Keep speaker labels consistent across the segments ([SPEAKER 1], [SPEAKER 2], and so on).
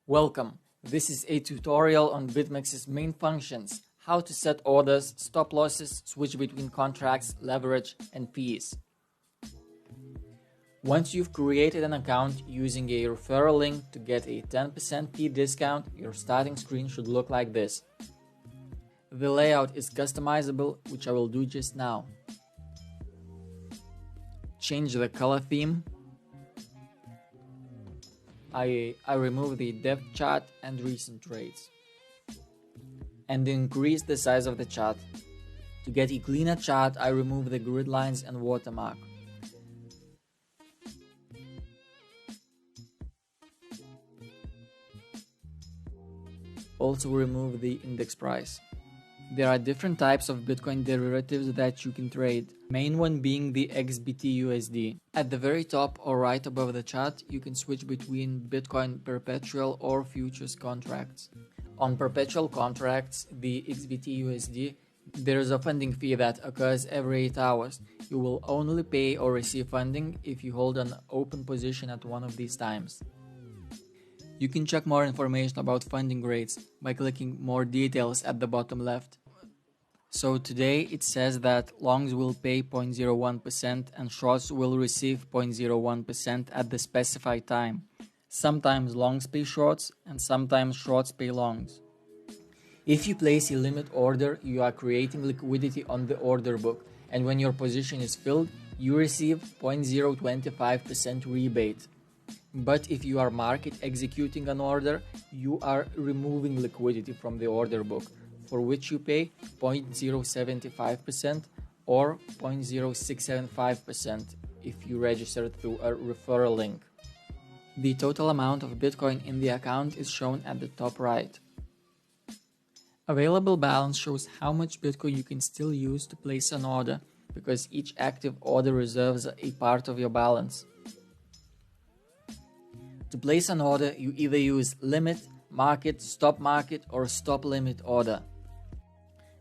[SPEAKER 1] Welcome. This is a tutorial on Bitmex's main functions, how to set orders, stop losses, switch between contracts, leverage, and fees. Once you've created an account using a referral link to get a 10% fee discount, your starting screen should look like this. The layout is customizable, which I will do just now. Change the color theme. I remove the depth chart and recent trades. And increase the size of the chart. To get a cleaner chart, I remove the grid lines and watermark. Also remove the index price. There are different types of Bitcoin derivatives that you can trade, main one being the XBT-USD. At the very top or right above the chart, you can switch between Bitcoin perpetual or futures contracts. On perpetual contracts, the XBT-USD, there is a funding fee that occurs every 8 hours. You will only pay or receive funding if you hold an open position at one of these times. You can check more information about funding rates by clicking more details at the bottom left. So today it says that longs will pay 0.01% and shorts will receive 0.01% at the specified time. Sometimes longs pay shorts and sometimes shorts pay longs. If you place a limit order, you are creating liquidity on the order book, and when your position is filled, you receive 0.025% rebate. But if you are market executing an order, you are removing liquidity from the order book, for which you pay 0.075% or 0.0675% if you register through a referral link. The total amount of Bitcoin in the account is shown at the top right. Available balance shows how much Bitcoin you can still use to place an order, because each active order reserves a part of your balance. To place an order, you either use limit, market, stop market, or stop limit order.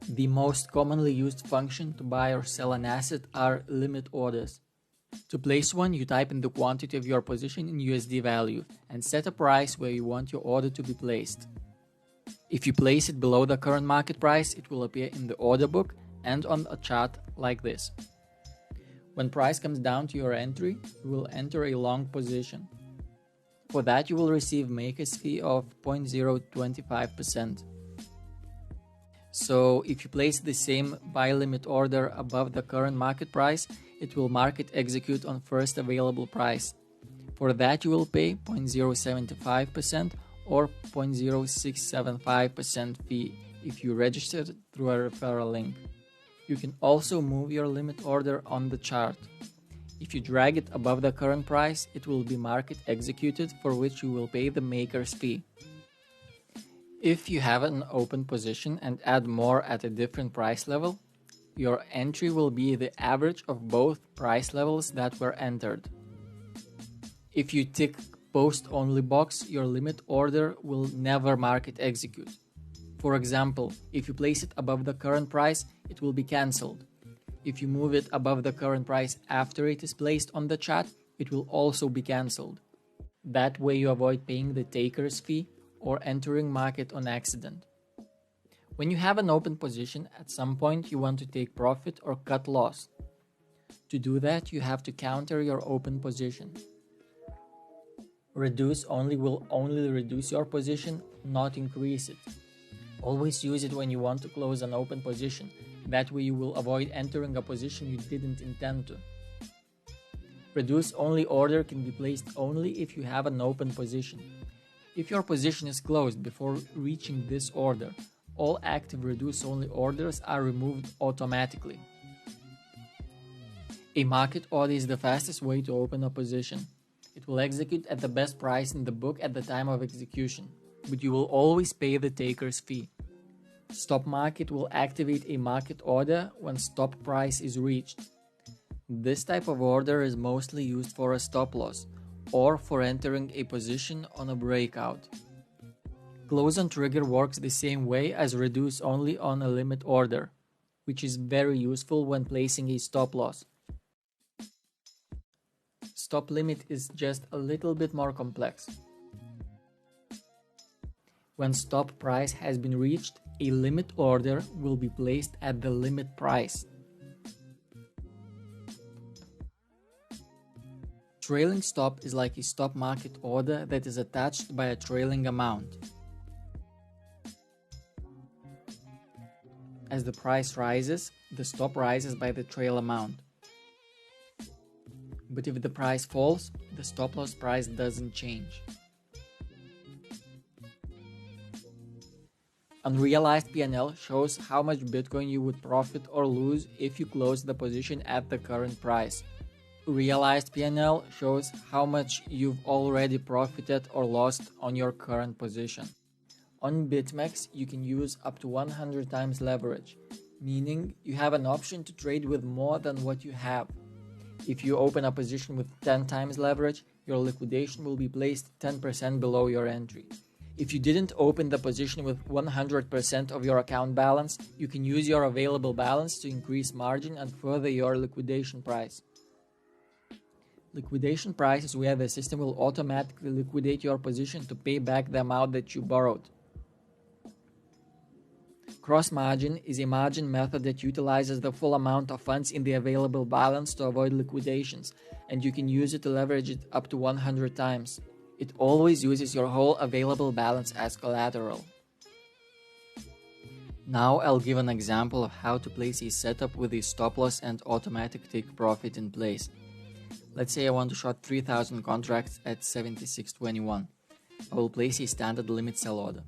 [SPEAKER 1] The most commonly used function to buy or sell an asset are limit orders. To place one, you type in the quantity of your position in USD value and set a price where you want your order to be placed. If you place it below the current market price, it will appear in the order book and on a chart like this. When price comes down to your entry, you will enter a long position. For that, you will receive maker's fee of 0.025%. So if you place the same buy limit order above the current market price, it will market execute on first available price. For that, you will pay 0.075% or 0.0675% fee if you registered through a referral link. You can also move your limit order on the chart. If you drag it above the current price, it will be market executed, for which you will pay the maker's fee. If you have an open position and add more at a different price level, your entry will be the average of both price levels that were entered. If you tick post only box, your limit order will never market execute. For example, if you place it above the current price, it will be cancelled. If you move it above the current price after it is placed on the chart, it will also be cancelled. That way you avoid paying the taker's fee or entering market on accident. When you have an open position, at some point you want to take profit or cut loss. To do that, you have to counter your open position. Reduce only will only reduce your position, not increase it. Always use it when you want to close an open position. That way you will avoid entering a position you didn't intend to. Reduce only order can be placed only if you have an open position. If your position is closed before reaching this order, all active reduce only orders are removed automatically. A market order is the fastest way to open a position. It will execute at the best price in the book at the time of execution, but you will always pay the taker's fee. Stop market will activate a market order when stop price is reached. This type of order is mostly used for a stop loss or for entering a position on a breakout. Close on trigger works the same way as reduce only on a limit order, which is very useful when placing a stop loss. Stop limit is just a little bit more complex. When stop price has been reached, a limit order will be placed at the limit price. Trailing stop is like a stop market order that is attached by a trailing amount. As the price rises, the stop rises by the trail amount. But if the price falls, the stop loss price doesn't change. Unrealized P&L shows how much Bitcoin you would profit or lose if you close the position at the current price. Realized P&L shows how much you've already profited or lost on your current position. On Bitmex, you can use up to 100 times leverage, meaning you have an option to trade with more than what you have. If you open a position with 10 times leverage, your liquidation will be placed 10% below your entry. If you didn't open the position with 100% of your account balance, you can use your available balance to increase margin and further your liquidation price. Liquidation price is where the system will automatically liquidate your position to pay back the amount that you borrowed. Cross margin is a margin method that utilizes the full amount of funds in the available balance to avoid liquidations, and you can use it to leverage it up to 100 times. It always uses your whole available balance as collateral. Now I'll give an example of how to place a setup with a stop loss and automatic take profit in place. Let's say I want to short 3000 contracts at 76.21. I will place a standard limit sell order.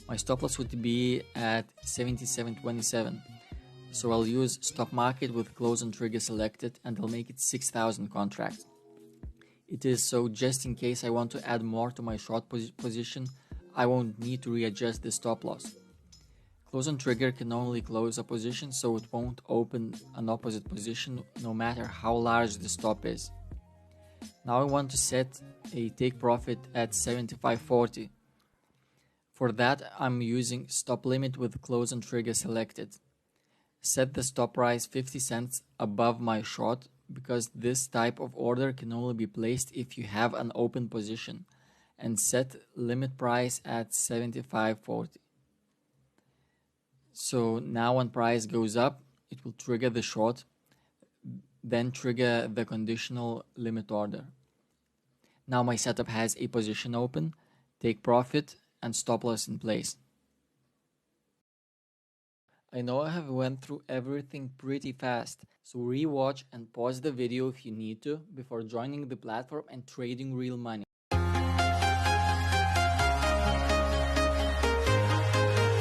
[SPEAKER 1] My stop loss would be at 77.27, so I'll use stop market with close on trigger selected and I'll make it 6000 contracts. It is so just in case I want to add more to my short position, I won't need to readjust the stop loss. Close on trigger can only close a position, so it won't open an opposite position no matter how large the stop is. Now I want to set a take profit at 75.40. For that, I'm using stop limit with close on trigger selected. Set the stop price 50 cents above my short, because this type of order can only be placed if you have an open position, and set limit price at 75.40. So now when price goes up, it will trigger the short, then trigger the conditional limit order. Now my setup has a position open, take profit, and stop loss in place. I know I have went through everything pretty fast, so rewatch and pause the video if you need to before joining the platform and trading real money.